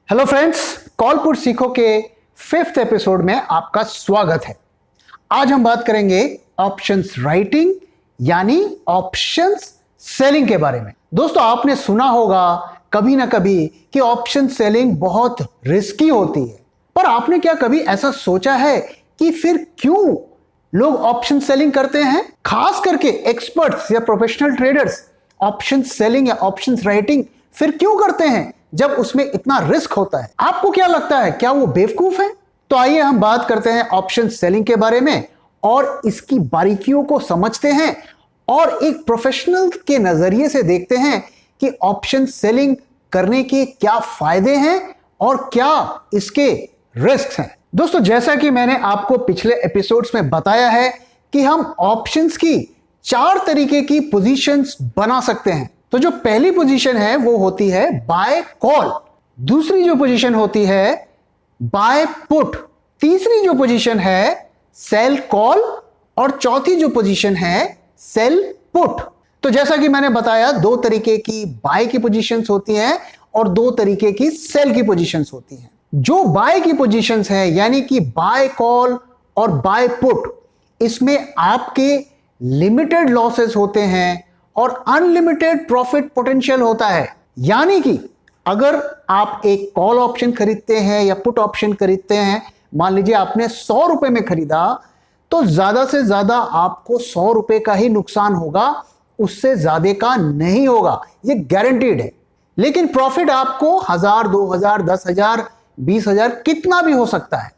Hello friends, call put सीखो के 5th episode में आपका स्वागत है। आज हम बात करेंगे ऑप्शंस राइटिंग यानी ऑप्शंस सेलिंग के बारे में। दोस्तों, आपने सुना होगा कभी ना कभी कि ऑप्शन सेलिंग बहुत रिस्की होती है, पर आपने क्या कभी ऐसा सोचा है कि फिर क्यों लोग ऑप्शन सेलिंग करते हैं? खास करके एक्सपर्ट्स या प्रोफेशनल ट्रेडर्स ऑप्शन सेलिंग या ऑप्शंस राइटिंग फिर क्यों करते हैं जब उसमें इतना रिस्क होता है? आपको क्या लगता है, क्या वो बेवकूफ है? तो आइए हम बात करते हैं ऑप्शन सेलिंग के बारे में और इसकी बारीकियों को समझते हैं और एक प्रोफेशनल के नजरिए से देखते हैं कि ऑप्शन सेलिंग करने के क्या फायदे हैं और क्या इसके रिस्क हैं। दोस्तों, जैसा कि मैंने आपको पिछले एपिसोड्स में बताया है कि हम ऑप्शंस की 4 तरीके की पोजीशंस बना सकते हैं। तो जो पहली पोजीशन है वो होती है बाय कॉल, दूसरी जो पोजीशन होती है बाय पुट, तीसरी जो पोजीशन है सेल कॉल और चौथी जो पोजीशन है सेल पुट। तो जैसा कि मैंने बताया, 2 तरीके की बाय की पोजीशंस होती हैं और 2 तरीके की सेल की पोजीशंस होती हैं। जो बाय की पोजीशंस है यानी कि बाय कॉल और बाय पुट, इसमें आपके लिमिटेड लॉसेस होते हैं और अनलिमिटेड प्रॉफिट पोटेंशियल होता है। यानी कि अगर आप एक कॉल ऑप्शन खरीदते हैं या पुट ऑप्शन खरीदते हैं, मान लीजिए आपने 100 रुपए में खरीदा, तो ज्यादा से ज्यादा आपको 100 रुपए का ही नुकसान होगा, उससे ज्यादा का नहीं होगा, ये गारंटीड है। लेकिन प्रॉफिट आपको 1000, 2000, 10,000, 20,000 कितना भी हो सकता है,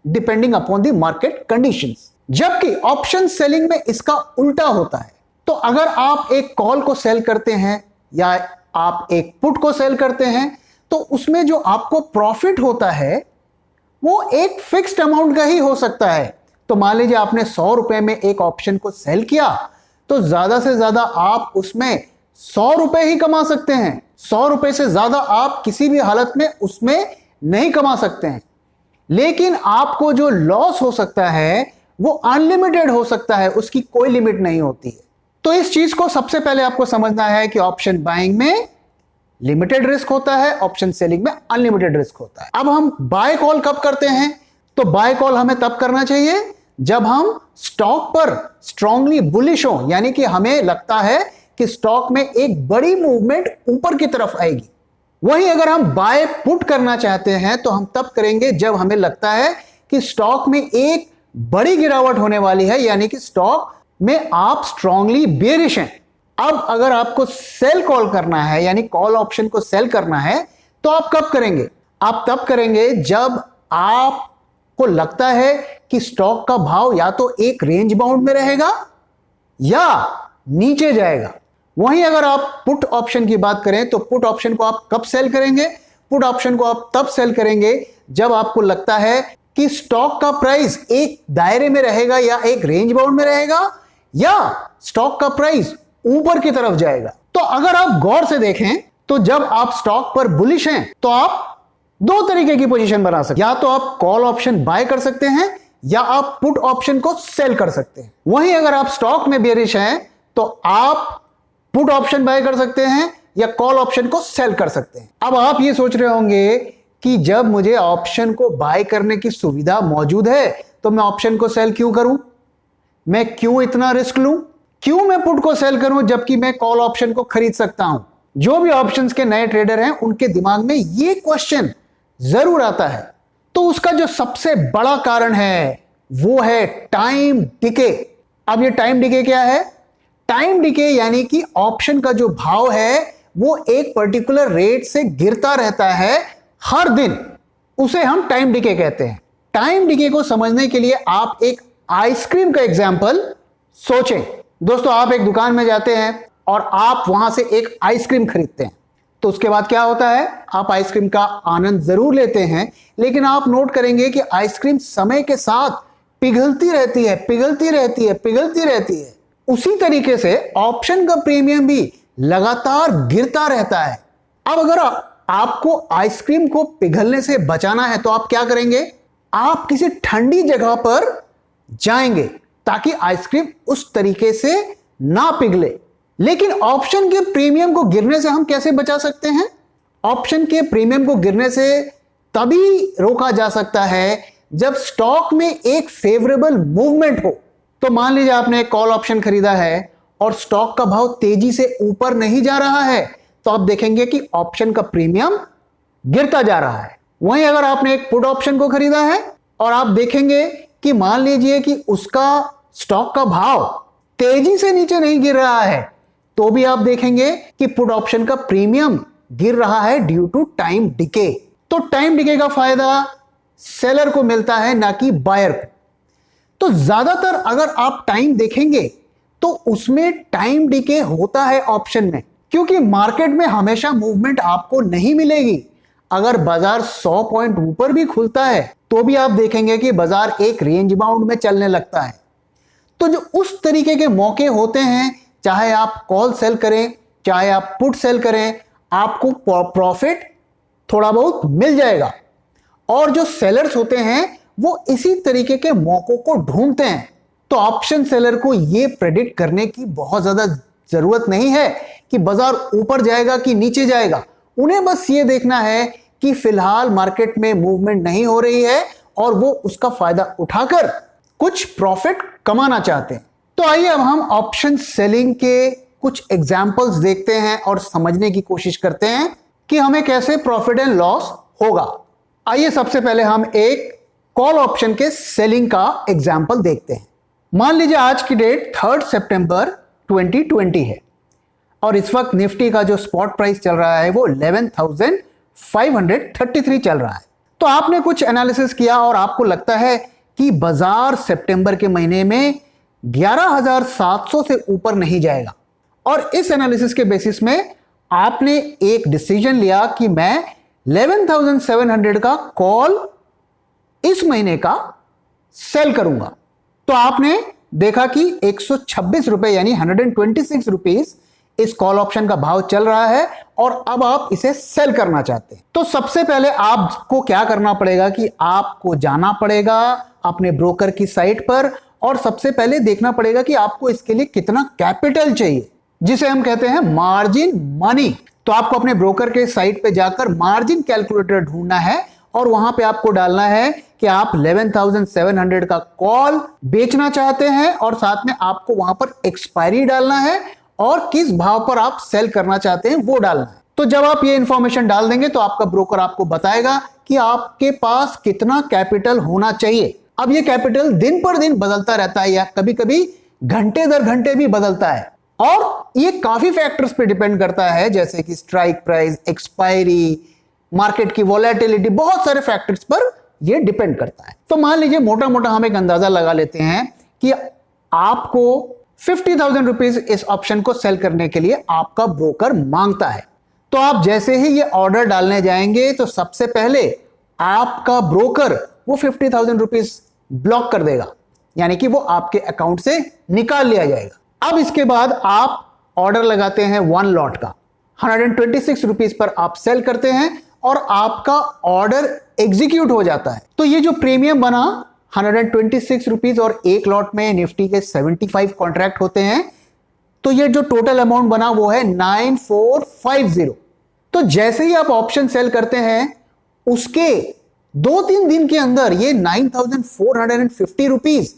depending upon the market conditions. जबकि ऑप्शन सेलिंग में इसका उल्टा होता है। तो अगर आप एक कॉल को सेल करते हैं या आप एक पुट को सेल करते हैं, तो उसमें जो आपको प्रॉफिट होता है वो एक फिक्स्ड अमाउंट का ही हो सकता है। तो मान लीजिए आपने 100 रुपए में एक ऑप्शन को सेल किया, तो ज्यादा से ज्यादा आप उसमें 100 रुपए ही कमा सकते हैं। 100 रुपए से ज्यादा आप किसी भी हालत में उसमें नहीं कमा सकते हैं। लेकिन आपको जो लॉस हो सकता है वो अनलिमिटेड हो सकता है, उसकी कोई लिमिट नहीं होती है। तो इस चीज को सबसे पहले आपको समझना है कि ऑप्शन बाइंग में लिमिटेड रिस्क होता है, ऑप्शन सेलिंग में अनलिमिटेड रिस्क होता है। अब हम बाय कॉल कब करते हैं? तो बाय कॉल हमें तब करना चाहिए जब हम स्टॉक पर स्ट्रांगली बुलिश हो, यानी कि हमें लगता है कि स्टॉक में एक बड़ी मूवमेंट ऊपर की तरफ आएगी। वहीं अगर हम बाय पुट करना चाहते हैं तो हम तब करेंगे जब हमें लगता है कि स्टॉक में एक बड़ी गिरावट होने वाली है, यानी कि स्टॉक में आप स्ट्रांगली बेरिश हैं। अब अगर आपको सेल कॉल करना है, यानी कॉल ऑप्शन को सेल करना है, तो आप कब करेंगे? आप तब करेंगे जब आपको लगता है कि स्टॉक का भाव या तो एक रेंज बाउंड में रहेगा या नीचे जाएगा। वहीं अगर आप पुट ऑप्शन की बात करें तो पुट ऑप्शन को आप कब सेल करेंगे? पुट ऑप्शन को आप तब सेल करेंगे जब आपको लगता है कि स्टॉक का प्राइस एक दायरे में रहेगा या एक रेंज बाउंड में रहेगा या स्टॉक का प्राइस ऊपर की तरफ जाएगा। तो अगर आप गौर से देखें तो जब आप स्टॉक पर बुलिश हैं तो आप 2 तरीके की पोजीशन बना सकते हैं। या तो आप कॉल ऑप्शन बाय कर सकते हैं या आप पुट ऑप्शन को सेल कर सकते हैं। वहीं अगर आप स्टॉक में बेरिश हैं तो आप पुट ऑप्शन बाय कर सकते हैं या कॉल ऑप्शन को सेल कर सकते हैं। अब आप ये सोच रहे होंगे कि जब मुझे ऑप्शन को बाय करने की सुविधा मौजूद है तो मैं ऑप्शन को सेल क्यों करूं? मैं क्यों इतना रिस्क लूं? क्यों मैं पुट को सेल करूं जबकि मैं कॉल ऑप्शन को खरीद सकता हूं? जो भी ऑप्शंस के नए ट्रेडर हैं उनके दिमाग में ये क्वेश्चन जरूर आता है। तो उसका जो सबसे बड़ा कारण है वो है टाइम डिके। अब ये टाइम डिके क्या है? टाइम डिके यानी कि ऑप्शन का जो भाव है वो एक पर्टिकुलर रेट से गिरता रहता है हर दिन, उसे हम टाइम डिके कहते हैं। टाइम डिके को समझने के लिए आप एक आइसक्रीम का एग्जाम्पल सोचें। दोस्तों, आप एक दुकान में जाते हैं और आप वहां से एक आइसक्रीम खरीदते हैं, तो उसके बाद क्या होता है? आप आइसक्रीम का आनंद जरूर लेते हैं, लेकिन आप नोट करेंगे कि आइसक्रीम समय के साथ पिघलती रहती है, पिघलती रहती है, पिघलती रहती है। उसी तरीके से ऑप्शन का प्रीमियम भी लगातार गिरता रहता है। अब अगर आपको आइसक्रीम को पिघलने से बचाना है तो आप क्या करेंगे? आप किसी ठंडी जगह पर जाएंगे ताकि आइसक्रीम उस तरीके से ना पिघले। लेकिन ऑप्शन के प्रीमियम को गिरने से हम कैसे बचा सकते हैं? ऑप्शन के प्रीमियम को गिरने से तभी रोका जा सकता है जब स्टॉक में एक फेवरेबल मूवमेंट हो। तो मान लीजिए आपने एक कॉल ऑप्शन खरीदा है और स्टॉक का भाव तेजी से ऊपर नहीं जा रहा है, तो आप देखेंगे कि ऑप्शन का प्रीमियम गिरता जा रहा है। वहीं अगर आपने एक पुट ऑप्शन को खरीदा है और आप देखेंगे कि मान लीजिए कि उसका स्टॉक का भाव तेजी से नीचे नहीं गिर रहा है, तो भी आप देखेंगे कि पुट ऑप्शन का प्रीमियम गिर रहा है ड्यू टू टाइम डिके। तो टाइम डिके का फायदा सेलर को मिलता है, ना कि बायर को। तो ज्यादातर अगर आप टाइम देखेंगे तो उसमें टाइम डिके होता है ऑप्शन में, क्योंकि मार्केट में हमेशा मूवमेंट आपको नहीं मिलेगी। अगर बाजार 100 पॉइंट ऊपर भी खुलता है तो भी आप देखेंगे कि बाजार एक रेंज बाउंड में चलने लगता है। तो जो उस तरीके के मौके होते हैं, चाहे आप कॉल सेल करें चाहे आप पुट सेल करें, आपको प्रॉफिट थोड़ा बहुत मिल जाएगा। और जो सेलर्स होते हैं वो इसी तरीके के मौकों को ढूंढते हैं। तो ऑप्शन सेलर को यह प्रेडिक्ट करने की बहुत ज्यादा जरूरत नहीं है कि बाजार ऊपर जाएगा कि नीचे जाएगा। उन्हें बस ये देखना है कि फिलहाल मार्केट में मूवमेंट नहीं हो रही है और वो उसका फायदा उठाकर कुछ प्रॉफिट कमाना चाहते हैं। तो आइए अब हम ऑप्शन सेलिंग के कुछ एग्जांपल्स देखते हैं और समझने की कोशिश करते हैं कि हमें कैसे प्रॉफिट एंड लॉस होगा। आइए सबसे पहले हम एक कॉल ऑप्शन के सेलिंग का एग्जांपल देखते हैं। मान लीजिए आज की डेट 3 सितंबर 2020 है और इस वक्त निफ्टी का जो स्पॉट प्राइस चल रहा है वो 11,533 चल रहा है। तो आपने कुछ एनालिसिस किया और आपको लगता है कि बाजार सितंबर के महीने में 11,700 से ऊपर नहीं जाएगा, और इस एनालिसिस के बेसिस में आपने एक डिसीजन लिया कि मैं 11,700 का कॉल इस महीने का सेल करूंगा। तो आपने देखा कि 126 रुपए यानी 126 रुपीज इस कॉल ऑप्शन का भाव चल रहा है और अब आप इसे सेल करना चाहते हैं। तो सबसे पहले आपको क्या करना पड़ेगा कि आपको जाना पड़ेगा अपने ब्रोकर की साइट पर और सबसे पहले देखना पड़ेगा कि आपको इसके लिए कितना कैपिटल चाहिए, जिसे हम कहते हैं मार्जिन मनी। तो आपको अपने ब्रोकर के साइट पे जाकर मार्जिन कैलकुलेटर ढूंढना है और वहां पे आपको डालना है कि आप 11,700 का कॉल बेचना चाहते हैं और साथ में आपको वहां पर एक्सपायरी डालना है और किस भाव पर आप सेल करना चाहते हैं वो डालना है। तो जब आप ये इंफॉर्मेशन डाल देंगे तो आपका ब्रोकर आपको बताएगा कि आपके पास कितना कैपिटल होना चाहिए। अब ये कैपिटल दिन पर दिन बदलता रहता है या कभी कभी घंटे दर घंटे भी बदलता है और ये काफी फैक्टर्स पे डिपेंड करता है, जैसे कि स्ट्राइक प्राइस, एक्सपायरी, मार्केट की वॉलेटिलिटी, बहुत सारे फैक्टर्स पर ये डिपेंड करता है। तो मान लीजिए मोटा मोटा हम एक अंदाजा लगा लेते हैं कि आपको 50,000 रुपीज इस ऑप्शन को सेल करने के लिए आपका ब्रोकर मांगता है। तो आप जैसे ही ये ऑर्डर डालने जाएंगे तो सबसे पहले आपका ब्रोकर वो 50,000 रुपीज ब्लॉक कर देगा, यानी कि वो आपके अकाउंट से निकाल लिया जाएगा। अब इसके बाद आप ऑर्डर लगाते हैं 1 लॉट का, 126 रुपीज पर आप सेल करते हैं और आपका ऑर्डर एग्जीक्यूट हो जाता है। तो ये जो प्रीमियम बना 126 रुपीज और एक लॉट में निफ्टी के 75 कॉन्ट्रैक्ट होते हैं, तो ये जो टोटल अमाउंट बना वो है 9450। तो जैसे ही आप ऑप्शन सेल करते हैं उसके 2-3 दिन के अंदर ये 9,450 रुपीज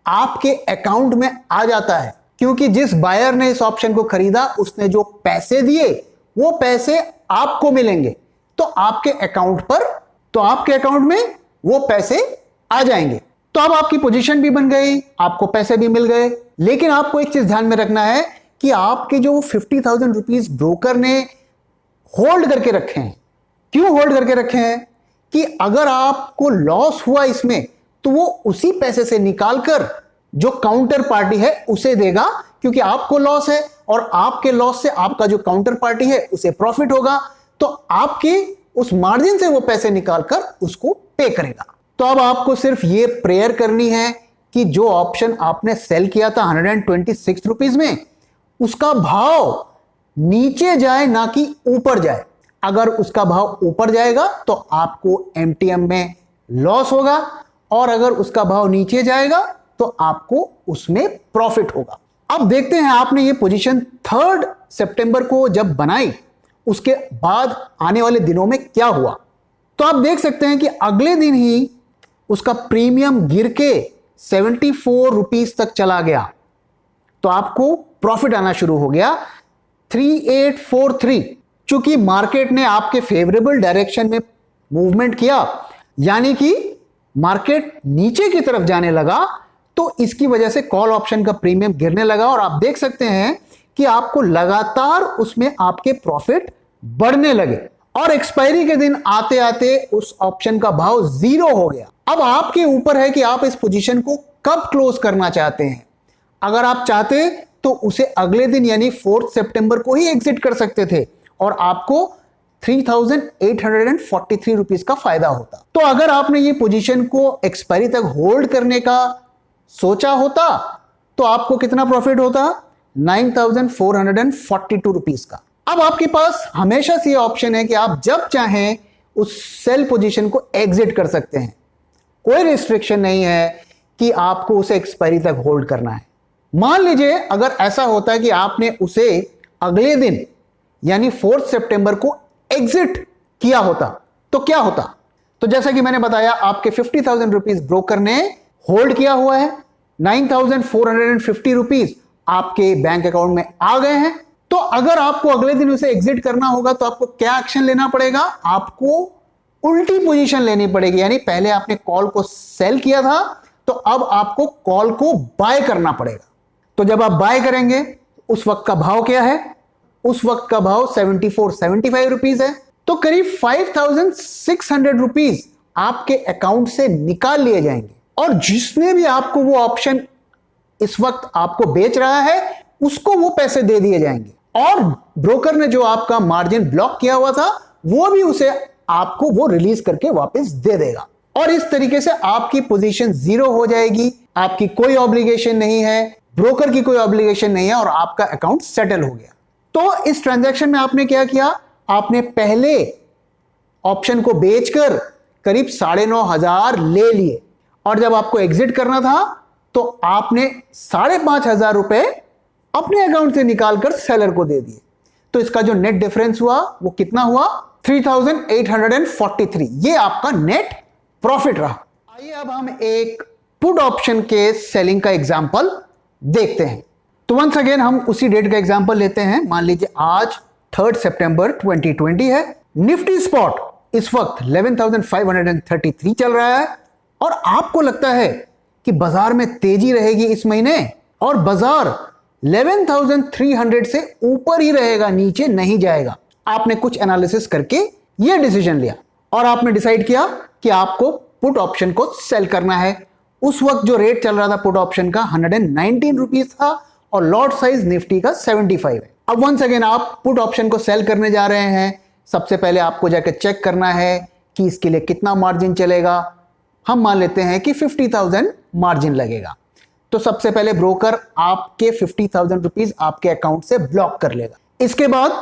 आपके अकाउंट में आ जाता है, क्योंकि जिस बायर ने इस ऑप्शन को खरीदा उसने जो पैसे दिए वो पैसे आपको मिलेंगे। तो आपके अकाउंट में वो पैसे आ जाएंगे। तो अब आपकी पोजीशन भी बन गई, आपको पैसे भी मिल गए। लेकिन आपको एक चीज ध्यान में रखना है कि आपके जो 50,000 रुपीज ब्रोकर ने होल्ड करके रखे हैं, क्यों होल्ड करके रखे हैं कि अगर आपको लॉस हुआ इसमें तो वो उसी पैसे से निकालकर जो काउंटर पार्टी है उसे देगा, क्योंकि आपको लॉस है और आपके लॉस से आपका जो काउंटर पार्टी है उसे प्रॉफिट होगा। तो आपके उस मार्जिन से वो पैसे निकालकर उसको पे करेगा। तो अब आपको सिर्फ ये प्रेयर करनी है कि जो ऑप्शन आपने सेल किया था 126 रुपीज में, उसका भाव नीचे जाए ना कि ऊपर जाए। अगर उसका भाव ऊपर जाएगा तो आपको एमटीएम में लॉस होगा और अगर उसका भाव नीचे जाएगा तो आपको उसमें प्रॉफिट होगा। अब देखते हैं आपने ये पोजीशन 3 सितंबर को जब बनाई उसके बाद आने वाले दिनों में क्या हुआ। तो आप देख सकते हैं कि अगले दिन ही उसका प्रीमियम गिर के 74 रुपीस तक चला गया, तो आपको प्रॉफिट आना शुरू हो गया 3843। चूंकि मार्केट ने आपके फेवरेबल डायरेक्शन में मूवमेंट किया, यानी कि मार्केट नीचे की तरफ जाने लगा, तो इसकी वजह से कॉल ऑप्शन का प्रीमियम गिरने लगा और आप देख सकते हैं कि आपको लगातार उसमें आपके प्रॉफिट बढ़ने लगे और एक्सपायरी के दिन आते आते उस ऑप्शन का भाव 0 हो गया। अब आपके ऊपर है कि आप इस पोजीशन को कब क्लोज करना चाहते हैं। अगर आप चाहते तो उसे अगले दिन यानी 4 सितंबर को ही एग्जिट कर सकते थे और आपको 3843 रुपीस का फायदा होता। तो अगर आपने ये पोजीशन को एक्सपायरी तक होल्ड करने का सोचा होता तो आपको कितना प्रॉफिट होता, 9442 रुपीस का। अब आपके पास हमेशा से ये ऑप्शन है कि आप जब चाहें उस सेल पोजीशन को एग्जिट कर सकते हैं। कोई रिस्ट्रिक्शन नहीं है कि आपको उसे एक्सपायरी तक होल्ड करना है। मान लीजिए अगर ऐसा होता है कि आपने उसे अगले दिन यानी 4 सितंबर को एग्जिट किया होता तो क्या होता। तो जैसा कि मैंने बताया, आपके 50,000 रुपीज ब्रोकर ने होल्ड किया हुआ है, 9450 रुपीज आपके बैंक अकाउंट में आ गए हैं। तो अगर आपको अगले दिन उसे एग्जिट करना होगा तो आपको क्या एक्शन लेना पड़ेगा, आपको उल्टी पोजीशन लेनी पड़ेगी। यानी पहले आपने कॉल को सेल किया था तो अब आपको कॉल को बाय करना पड़ेगा। तो जब आप बाय करेंगे उस वक्त का भाव क्या है, उस वक्त का भाव 7475 रुपीज है। तो करीब 5600 रुपीज आपके अकाउंट से निकाल लिए जाएंगे और जिसने भी आपको वो ऑप्शन इस वक्त आपको बेच रहा है उसको वो पैसे दे दिए जाएंगे और ब्रोकर ने जो आपका मार्जिन ब्लॉक किया हुआ था वो भी उसे आपको वो रिलीज करके वापस दे देगा और इस तरीके से आपकी पोजीशन 0 हो जाएगी। आपकी कोई ऑब्लिगेशन नहीं है, ब्रोकर की कोई ऑब्लिगेशन नहीं है और आपका अकाउंट सेटल हो गया। तो इस ट्रांजैक्शन में आपने क्या किया, आपने पहले ऑप्शन को बेचकर करीब 9,500 ले लिए और जब आपको एग्जिट करना था तो आपने 5,500 रुपए अपने अकाउंट से निकालकर सेलर को दे दिए। तो इसका जो नेट डिफरेंस हुआ वो कितना हुआ, 3843। ये आपका नेट प्रॉफिट रहा। आइए अब हम एक पुट ऑप्शन के सेलिंग का एग्जांपल देखते हैं। तो वंस अगेन हम उसी डेट का एग्जांपल लेते हैं। मान लीजिए आज 3 सितंबर 2020 है। निफ्टी स्पॉट इस वक्त 11,533 चल रहा है और आपको लगता है कि बाजार में तेजी रहेगी इस महीने और बाजार 11,300 से ऊपर ही रहेगा, नीचे नहीं जाएगा। आपने कुछ एनालिसिस करके यह डिसीजन लिया और आपने डिसाइड किया कि आपको पुट ऑप्शन को सेल करना है। उस वक्त जो रेट चल रहा था पुट ऑप्शन का 119 रुपीज था और लॉट साइज निफ्टी का 75 है। अब वंस अगेन आप पुट ऑप्शन को सेल करने जा रहे हैं। सबसे पहले आपको जाकर चेक करना है कि इसके लिए कितना मार्जिन चलेगा। हम मान लेते हैं कि 50,000 मार्जिन लगेगा। तो सबसे पहले ब्रोकर आपके 50,000 रुपीज आपके अकाउंट से ब्लॉक कर लेगा। इसके बाद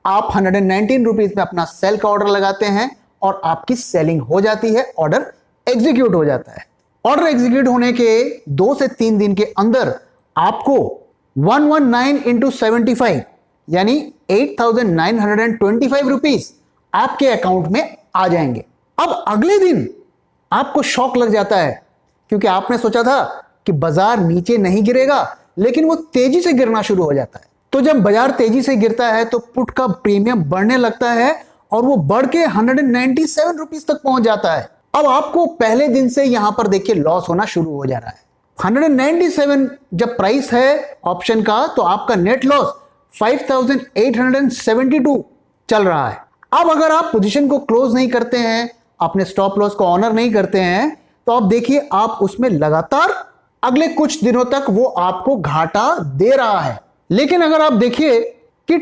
आप 119 रुपीज में अपना सेल का ऑर्डर लगाते हैं और आपकी सेलिंग हो जाती है, ऑर्डर एग्जीक्यूट हो जाता है। ऑर्डर एग्जीक्यूट होने के 2 से 3 दिन के अंदर आपको 119 इंटू 75 यानी 8,925 रुपीज आपके अकाउंट में आ जाएंगे। अब अगले दिन आपको शॉक लग जाता है क्योंकि आपने सोचा था कि बाजार नीचे नहीं गिरेगा, लेकिन वो तेजी से गिरना शुरू हो जाता है। तो जब बाजार तेजी से गिरता है तो पुट का प्रीमियम बढ़ने लगता है और वो बढ़ के 197 रुपीज तक पहुंच जाता है। अब आपको पहले दिन से यहां पर देखिए लॉस होना शुरू हो जा रहा है। 197 जब प्राइस है ऑप्शन का तो आपका नेट लॉस 5,872 चल रहा है। अब अगर आप पोजीशन को क्लोज नहीं करते हैं, अपने स्टॉप लॉस को ऑनर नहीं करते हैं, तो आप देखिए आप उसमें लगातार अगले कुछ दिनों तक वो आपको घाटा दे रहा है। लेकिन अगर आप देखिए कि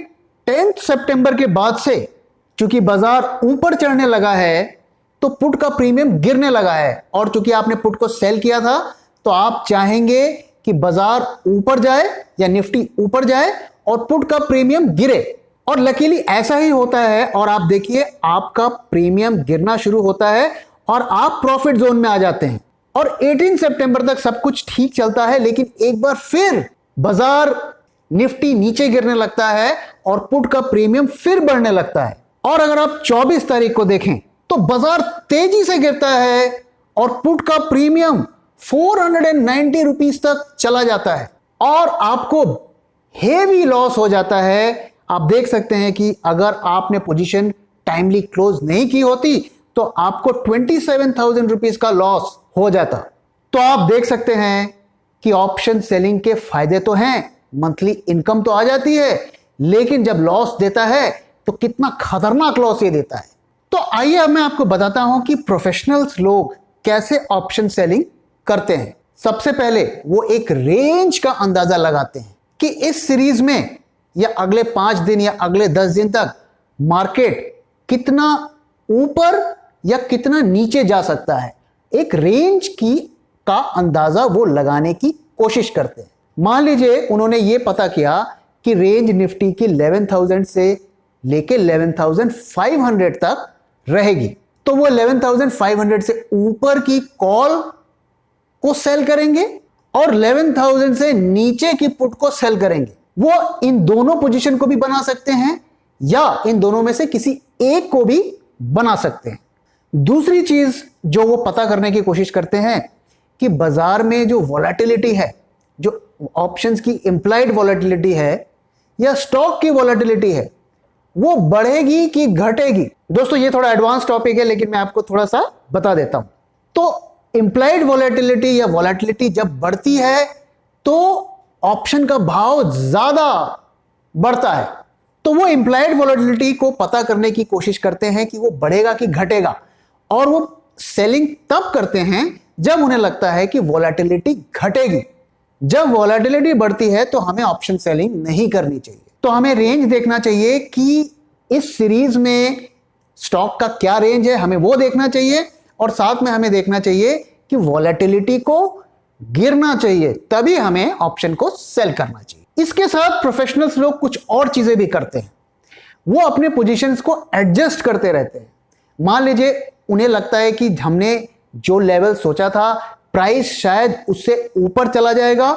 10 सितंबर के बाद से चूंकि बाजार ऊपर चढ़ने लगा है तो पुट का प्रीमियम गिरने लगा है और चूंकि आपने पुट को सेल किया था तो आप चाहेंगे कि बाजार ऊपर जाए या निफ्टी ऊपर जाए और पुट का प्रीमियम गिरे और लकीली ऐसा ही होता है। और आप देखिए आपका प्रीमियम गिरना शुरू होता है और आप प्रॉफिट जोन में आ जाते हैं और 18 सितंबर तक सब कुछ ठीक चलता है। लेकिन एक बार फिर बाजार निफ्टी नीचे गिरने लगता है और पुट का प्रीमियम फिर बढ़ने लगता है। और अगर आप 24 तारीख को देखें तो बाजार तेजी से गिरता है और पुट का प्रीमियम 490 रुपीस तक चला जाता है और आपको हेवी लॉस हो जाता है। आप देख सकते हैं कि अगर आपने पोजीशन टाइमली क्लोज नहीं की होती तो आपको 27,000 रुपीस का लॉस हो जाता। तो आप देख सकते हैं कि ऑप्शन सेलिंग के फायदे तो हैं, मंथली इनकम तो आ जाती है, लेकिन जब लॉस देता है तो कितना खतरनाक लॉस ये देता है। तो आइए अब मैं आपको बताता हूं कि प्रोफेशनल्स लोग कैसे ऑप्शन सेलिंग करते हैं। सबसे पहले वो एक रेंज का अंदाजा लगाते हैं कि इस सीरीज में या अगले 5 दिन या अगले 10 दिन तक मार्केट कितना ऊपर या कितना नीचे जा सकता है। एक रेंज का अंदाजा वो लगाने की कोशिश करते हैं। मान लीजिए उन्होंने ये पता किया कि रेंज निफ्टी की 11,000 से लेके 11,500 तक रहेगी, तो वो 11,500 से ऊपर की कॉल को सेल करेंगे और 11,000 से नीचे की पुट को सेल करेंगे। वो इन दोनों पोजीशन को भी बना सकते हैं या इन दोनों में से किसी एक को भी बना सकते हैं। दूसरी चीज जो वो पता करने की कोशिश करते हैं कि बाजार में जो वॉलेटिलिटी है, जो ऑप्शंस की इंप्लाइड वॉलेटिलिटी है या स्टॉक की वॉलेटिलिटी है, वो बढ़ेगी कि घटेगी। दोस्तों ये थोड़ा एडवांस टॉपिक है, लेकिन मैं आपको थोड़ा सा बता देता हूं। तो इंप्लाइड वॉलेटिलिटी या वॉलेटिलिटी जब बढ़ती है तो ऑप्शन का भाव ज्यादा बढ़ता है। तो वो इंप्लाइड वॉलेटिलिटी को पता करने की कोशिश करते हैं कि वो बढ़ेगा कि घटेगा, और वो सेलिंग तब करते हैं जब उन्हें लगता है कि वॉलेटिलिटी घटेगी। जब वॉलेटिलिटी बढ़ती है तो हमें ऑप्शन सेलिंग नहीं करनी चाहिए। तो हमें रेंज देखना चाहिए कि इस सीरीज में स्टॉक का क्या रेंज है, हमें वो देखना चाहिए, और साथ में हमें देखना चाहिए कि वॉलेटिलिटी को गिरना चाहिए, तभी हमें ऑप्शन को सेल करना चाहिए। इसके साथ प्रोफेशनल्स लोग कुछ और चीजें भी करते हैं। वो अपने पोजीशंस को एडजस्ट करते रहते हैं। मान लीजिए उन्हें लगता है कि हमने जो लेवल सोचा था प्राइस शायद उससे ऊपर चला जाएगा,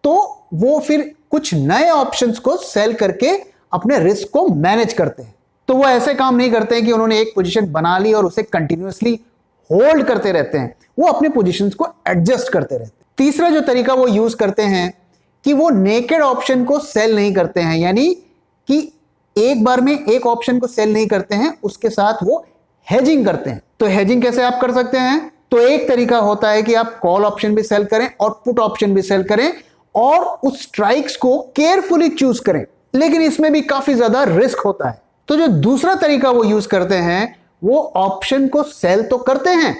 तो वो फिर कुछ नए ऑप्शंस को सेल करके अपने रिस्क को मैनेज करते हैं। तो वो ऐसे काम नहीं करते हैं कि उन्होंने एक पोजीशन बना ली और उसे कंटिन्यूअसली होल्ड करते रहते हैं। वो अपने पोजीशंस को एडजस्ट करते रहते हैं। तीसरा जो तरीका वो यूज करते हैं कि वो नेकेड ऑप्शन को सेल नहीं करते हैं, यानी कि एक बार में एक ऑप्शन को सेल नहीं करते हैं, उसके साथ वो हेजिंग करते हैं। तो हेजिंग कैसे आप कर सकते हैं? तो एक तरीका होता है कि आप कॉल ऑप्शन भी सेल करें और पुट ऑप्शन भी सेल करें और उस स्ट्राइक्स को केयरफुली चूज करें, लेकिन इसमें भी काफी ज्यादा रिस्क होता है। तो जो दूसरा तरीका वो यूज करते हैं, वो ऑप्शन को सेल तो करते हैं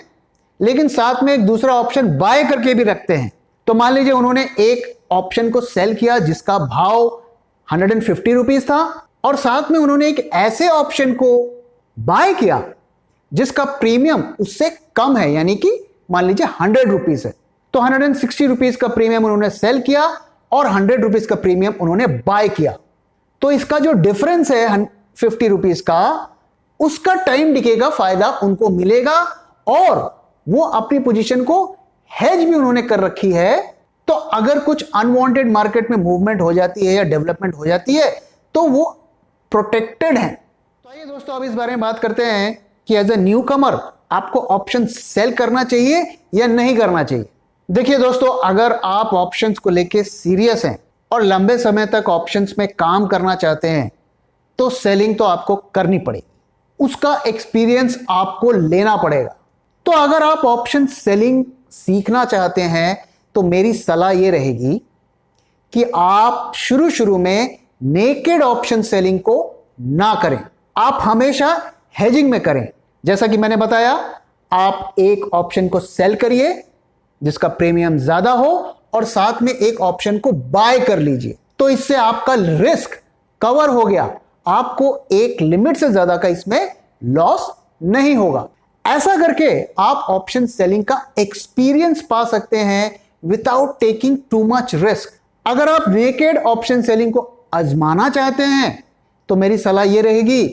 लेकिन साथ में एक दूसरा ऑप्शन बाय करके भी रखते हैं। तो मान लीजिए उन्होंने एक ऑप्शन को सेल किया जिसका भाव 150 रुपीज था, और साथ में उन्होंने एक ऐसे ऑप्शन को बाय किया जिसका प्रीमियम उससे कम है, यानी कि मान लीजिए 100 रुपीज है। तो 160 रुपीज का प्रीमियम उन्होंने सेल किया और 100 रुपीज का प्रीमियम उन्होंने बाय किया। तो इसका जो डिफरेंस है 50 रुपीज का, उसका टाइम डिके का फायदा उनको मिलेगा और वो अपनी पोजीशन को हेज भी उन्होंने कर रखी है। तो अगर कुछ अनवांटेड मार्केट में मूवमेंट हो जाती है या डेवलपमेंट हो जाती है तो वो प्रोटेक्टेड है। तो आइए दोस्तों अब इस बारे में बात करते हैं कि एज ए न्यू कमर आपको ऑप्शन सेल करना चाहिए या नहीं करना चाहिए। देखिए दोस्तों, अगर आप ऑप्शंस को लेके सीरियस हैं और लंबे समय तक ऑप्शंस में काम करना चाहते हैं तो सेलिंग तो आपको करनी पड़ेगी, उसका एक्सपीरियंस आपको लेना पड़ेगा। तो अगर आप ऑप्शन सेलिंग सीखना चाहते हैं तो मेरी सलाह यह रहेगी कि आप शुरू में नेकेड ऑप्शन सेलिंग को ना करें, आप हमेशा हेजिंग में करें। जैसा कि मैंने बताया, आप एक ऑप्शन को सेल करिए जिसका प्रीमियम ज्यादा हो और साथ में एक ऑप्शन को बाय कर लीजिए। तो इससे आपका रिस्क कवर हो गया, आपको एक लिमिट से ज्यादा का इसमें लॉस नहीं होगा। ऐसा करके आप ऑप्शन सेलिंग का एक्सपीरियंस पा सकते हैं without taking too much risk. अगर आप नेकेड ऑप्शन सेलिंग को आजमाना चाहते हैं तो मेरी सलाह यह रहेगी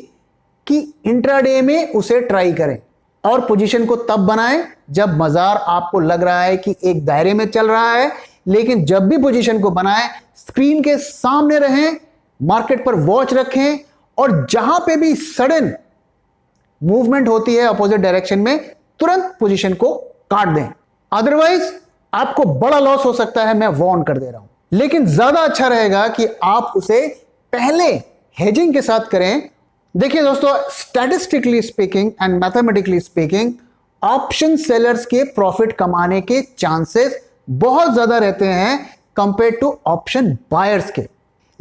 कि इंट्राडे में उसे ट्राई करें और पोजीशन को तब बनाएं जब बाजार आपको लग रहा है कि एक दायरे में चल रहा है। लेकिन जब भी पोजीशन को बनाएं, स्क्रीन के सामने रहें, मार्केट पर वॉच रखें और जहां पे भी सडन मूवमेंट होती है अपोजिट डायरेक्शन में, तुरंत पोजीशन को काट दें, अदरवाइज आपको बड़ा लॉस हो सकता है। मैं वार्न कर दे रहा हूं। लेकिन ज्यादा अच्छा रहेगा कि आप उसे पहले हेजिंग के साथ करें। देखिए दोस्तों, statistically speaking and mathematically speaking option sellers के प्रॉफिट कमाने के चांसेस बहुत ज्यादा रहते हैं कंपेयर टू ऑप्शन बायर्स के।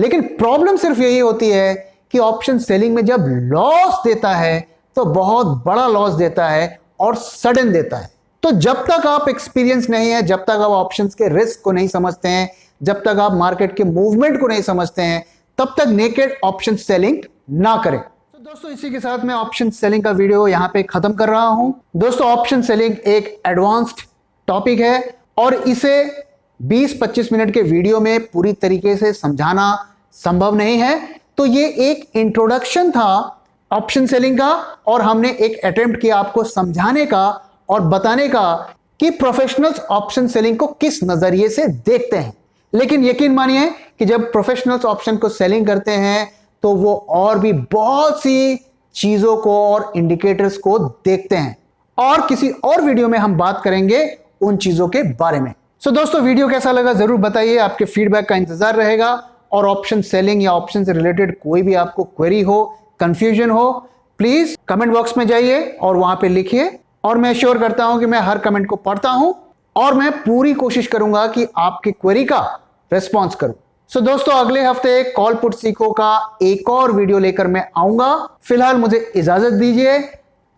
लेकिन प्रॉब्लम सिर्फ यही होती है कि ऑप्शन सेलिंग में जब लॉस देता है तो बहुत बड़ा लॉस देता है और सडन देता है। तो जब तक आप एक्सपीरियंस नहीं है, जब तक आप ऑप्शंस के रिस्क को नहीं समझते हैं, जब तक आप मार्केट के मूवमेंट को नहीं समझते हैं, तब तक नेकेड ऑप्शन सेलिंग ना करें। तो दोस्तों, इसी के साथ मैं ऑप्शन सेलिंग का वीडियो यहां पे खत्म कर रहा हूं। दोस्तों, ऑप्शन सेलिंग एक एडवांस्ड टॉपिक है और इसे 20-25 मिनट के वीडियो में पूरी तरीके से समझाना संभव नहीं है। तो ये एक इंट्रोडक्शन था ऑप्शन सेलिंग का और हमने एक अटेम्प्ट किया आपको समझाने का और बताने का कि प्रोफेशनल्स ऑप्शन सेलिंग को किस नजरिए से देखते हैं। लेकिन यकीन मानिए कि जब प्रोफेशनल्स ऑप्शन को सेलिंग करते हैं तो वो और भी बहुत सी चीजों को और इंडिकेटर्स को देखते हैं और किसी और वीडियो में हम बात करेंगे उन चीजों के बारे में। सो दोस्तों, वीडियो कैसा लगा जरूर बताइए, आपके फीडबैक का इंतजार रहेगा। और ऑप्शन सेलिंग या ऑप्शन से रिलेटेड कोई भी आपको क्वेरी हो, कंफ्यूजन हो, प्लीज कमेंट बॉक्स में जाइए और वहां पे लिखिए और मैं श्योर करता हूं कि मैं हर कमेंट को पढ़ता हूं और मैं पूरी कोशिश करूंगा कि आपकी क्वेरी का रिस्पॉन्स करूं। सो दोस्तों, अगले हफ्ते कॉल पुट सीखो का एक और वीडियो लेकर मैं आऊंगा। फिलहाल मुझे इजाजत दीजिए।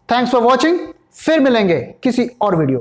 Thanks for watching. फिर मिलेंगे किसी और वीडियो।